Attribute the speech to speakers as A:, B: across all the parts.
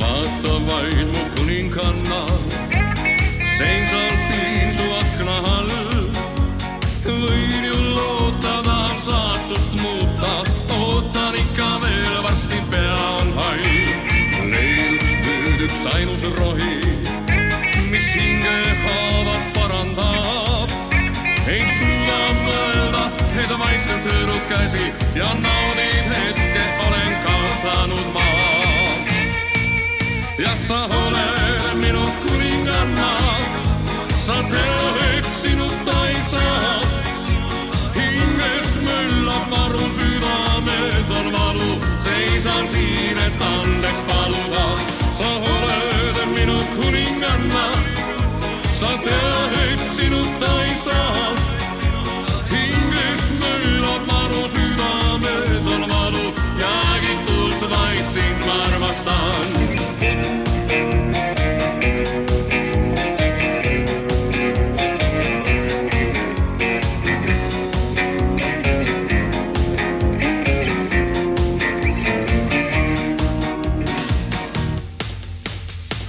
A: Vaata vaid mu kuninganna, seisan siin su akna all. Võin ju lootada saatust muuta, ootan ikka veel, varsti pea on hall. Leiduks nüüd üks ainus rohi, mis hinge haavad parandab. Ei suuda mõelda, et vaikselt hõõrub käsi ja naudid hetke olen kaotanud maa. Ja sa oled minu kuninganna, sa tead, et sinuta ei saa. Hinges möllab maru, südames on valu, seisan siin, et andeks paluda. Sa oled minu kuninganna, sa tead, et sinuta ei saa. Hinges möllab maru, südames on valu, jäägitult vaid sind ma armastan.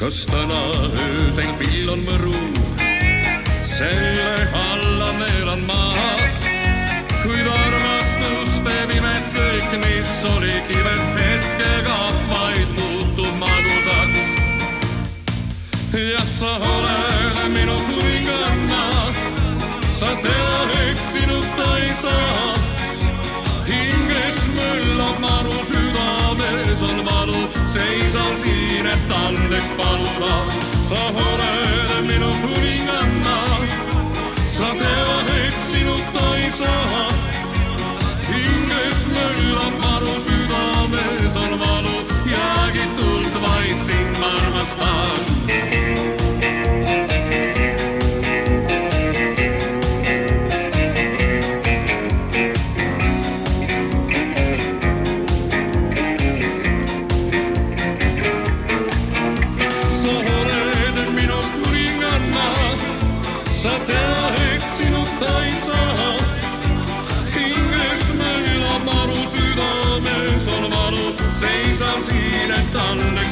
A: Kas täna öösel pill on mõru, selle alla neelan maa. Kuid armastus teeb imed kõik, mis oli kivet hetkega, vaid muutub magusaks. Ja sa oled minu kuninganna, sa tead, et sinuta ei saa. Hinges möllab maru, südames on valu, seisan siin, et andeks paluda. Sa oled minu kuninganna, sa tead, et sinuta ei saa. Hinges möllab maru, südames on valu, jäägitult vaid sind ma armastan. Sa tead, et sinuta ei saa. Hinges möllab maru, südames on valu, seisan siin, et andeks